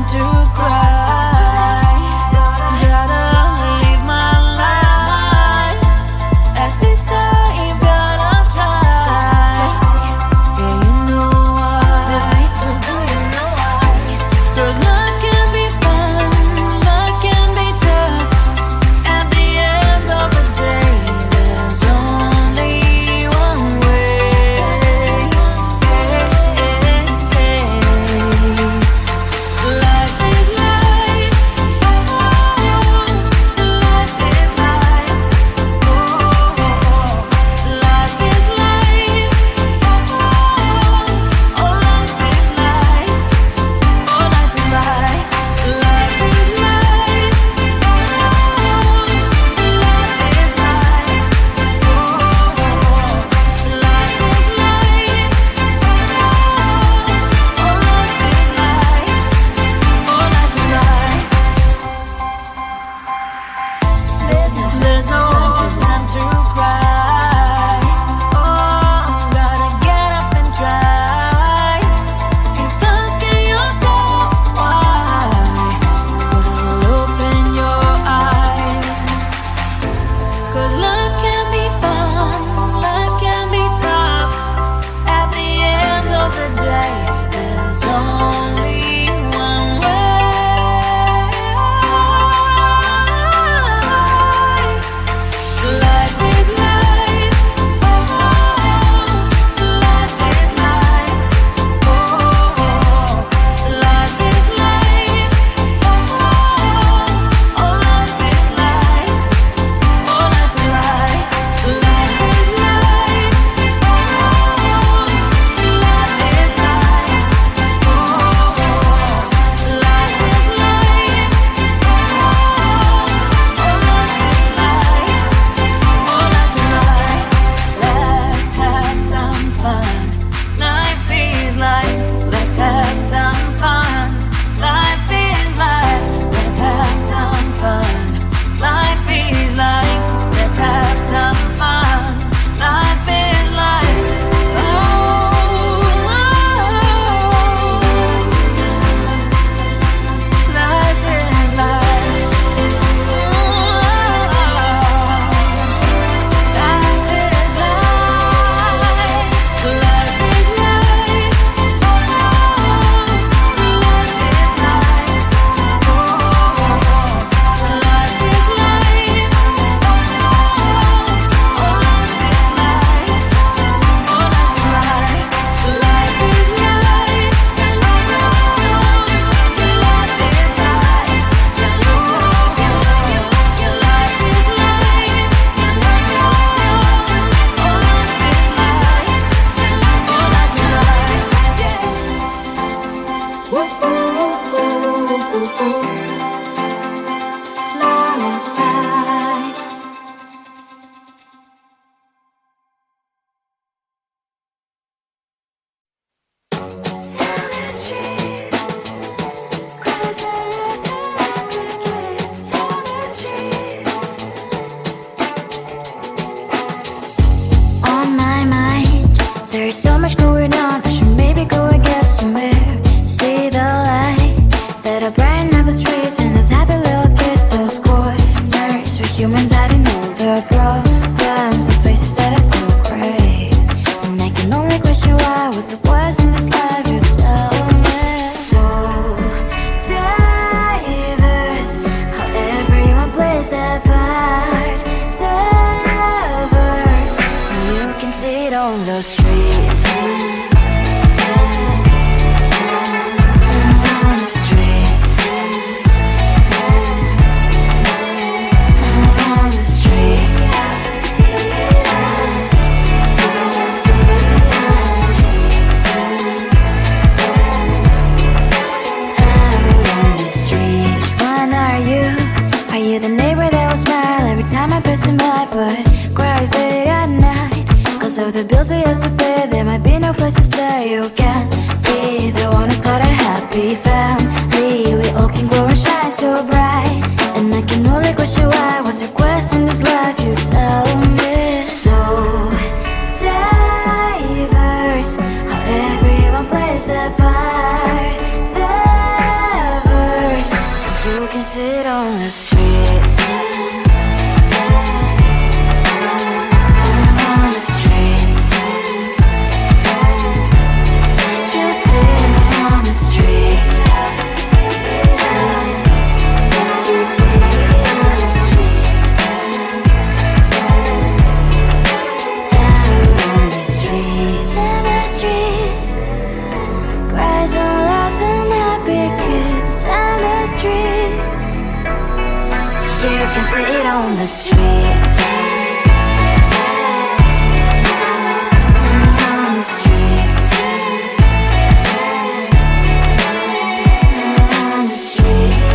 to cry. Gotta live my life. At this time, gotta try. Yeah, you know why. Do you know why? 'Cause life can be fun, life can be tough. At the end of the day, there's only one way. Life is life. Life is life. Life is life. Oh, life is life. Oh, life is life. Life is life. Life is life. Life is life. Oh, life is life. Oh, life is life. There's no time to cry. Oh, gotta get up and try. Keep asking yourself why. Well, open your eyes. 'Cause life can be fun, life can be tough. At the end of the day, there's only one way. Life is life. Life is life. Life is life. Oh, life is life. Oh, life is life. Life is life. Life is life. Life is life. Oh, life is life. Oh, life is life. Let's have some fun. Life is life. Let's have some fun. Life is life. Let's have some fun. Life is life. Let's have some fun. Life is life. Oh, life is life. Life is life. Life is life. Life is life. Life is life. Oh, life is life. Oh, life is life. Life is life. Life is life. Your life is life. Oh, life is life. Oh, life is life. Woo, la, la, la. On my mind, there's so much going on. I should maybe go and get somewhere. See the light that a bright never can see it on the streets. On the streets. On the streets.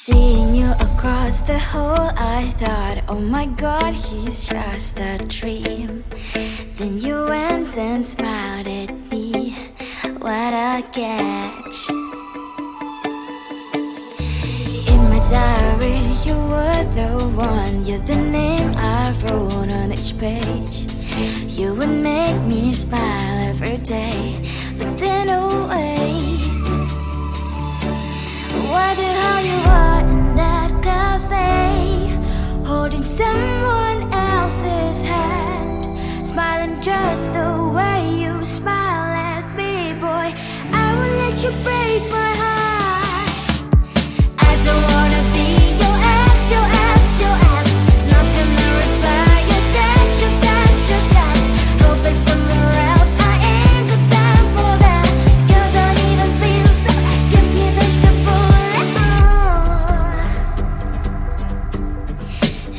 Seeing you across the hall, I thought, oh my god, he's just a dream. Then you went and smiled at me, what a catch. In my diary, you were the one, you're the name I wrote on each page. You would make me smile every day, but then oh wait, why the hell you are in that cafe, holding someone else's hand, smiling just the way you smile at me, boy. I will let you break my heart. I don't wanna be your ex, your ex, your ex. Not gonna reply your text, your text, your text. Go play somewhere else, I ain't got time for that. Girl, don't even feel so, gives me vegetable.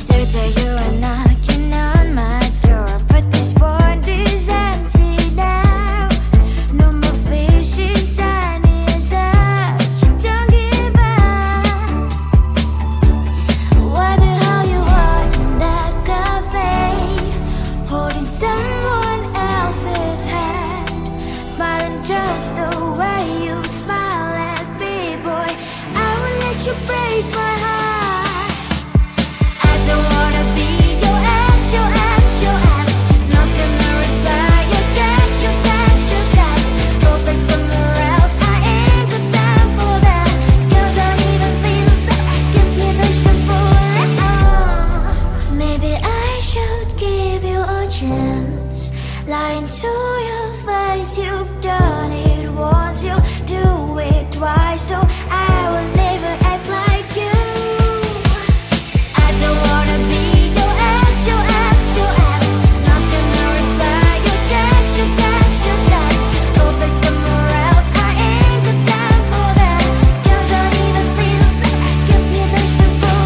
Third day you are knocking on my door, but this world is empty now. No more fishes, sunny as up. You don't give up. Why the hell you are in that cafe, holding someone else's hand, smiling just the way you smile at me, boy. I will let you break my heart. I don't wanna be your ex, your ex, your ex. Not gonna reply your text, your text, your text. Go play somewhere else, I ain't got time for that. Girl, don't even feel so, gives me vegetable. Maybe I should give you a chance. Lying to your face, you've done it once, you do it twice, so I will never act like you. I don't wanna be your ex, your ex, your ex. Not gonna reply your text, your text, your text. Go play somewhere else, I ain't got time for that. Girl, don't even feel so, gives me vegetable.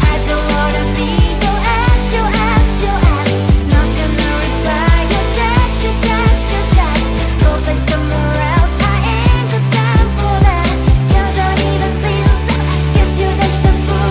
I don't wanna be your ex, your ex, your ex. Not gonna reply your text, your text, your text. Go play somewhere else, I ain't got time for that. Girl, don't even feel so, gives you vegetable.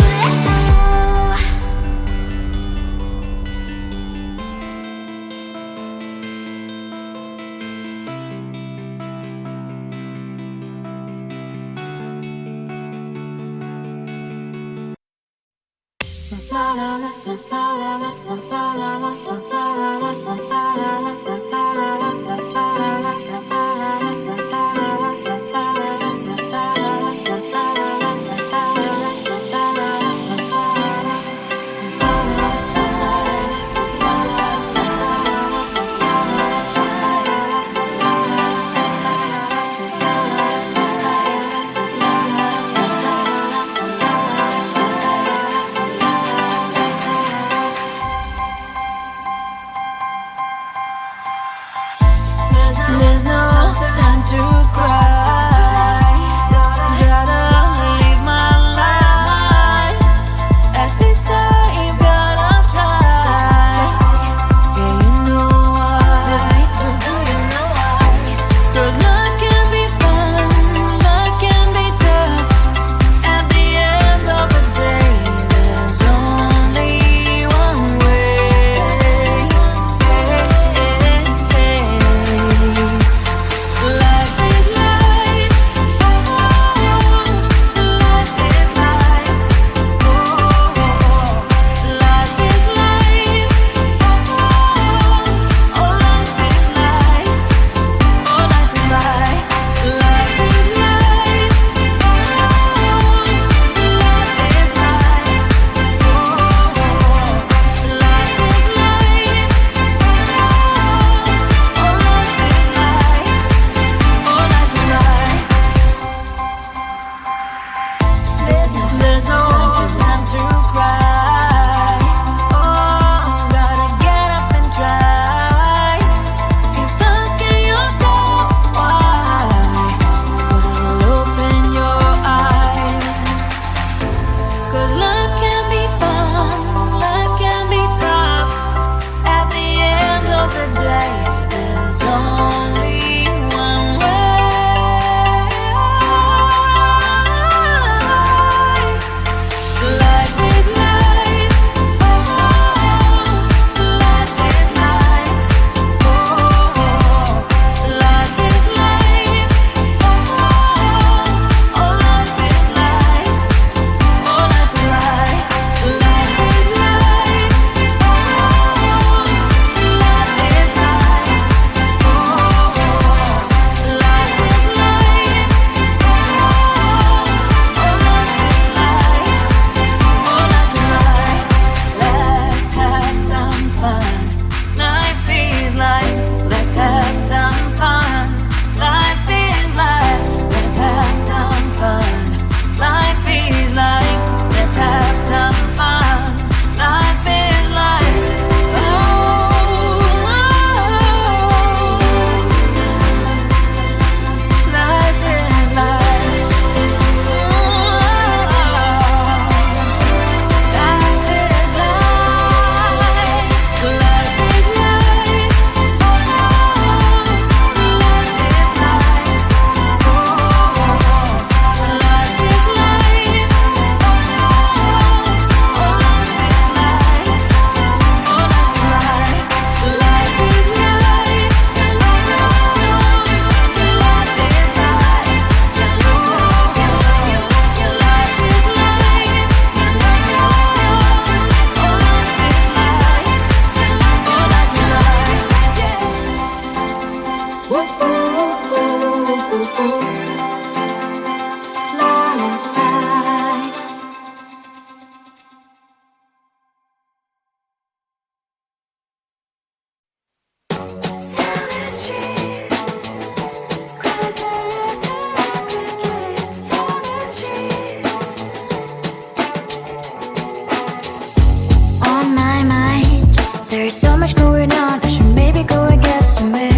so much going on, I should maybe go and get somewhere.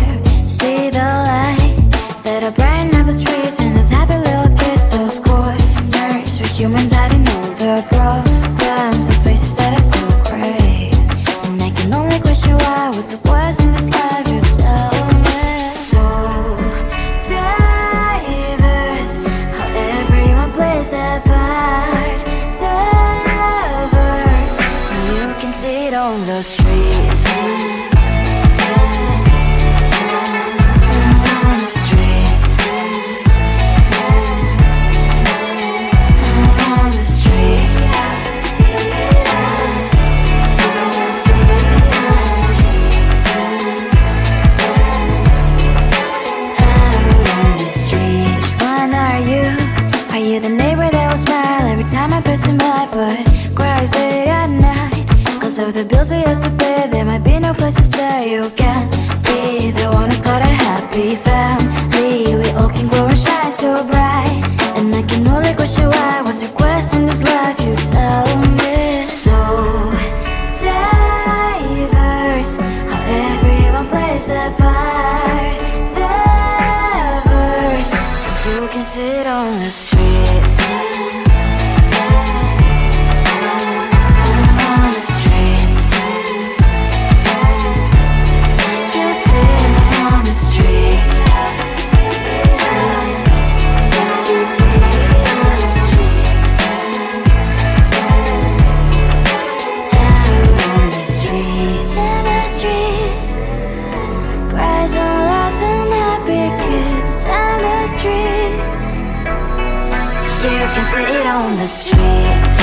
See the lights that are bright on the streets, and those happy little kids, those corners where humans hiding all the problems, the faces that are so great. And I can only question why, what's the worst in this life, you tell me. So diverse, how everyone plays their part. Lovers, you can see it on the streets. On the streets. On the streets. Are you the neighbor that will smile every time I pass him by, but cries late at night? Cause of the bills I used to pay, there might be no place to stay. You can't be the one who's got a happy family. We all can glow and shine so bright, and I can only question why, what's your quest in this life, you tell me. So diverse, how everyone plays their part. You can sit on the streets. On the streets. You sit on the streets. Out on the streets. In the streets. Cries and laughs and happy kids. And the streets. You can see it on the streets.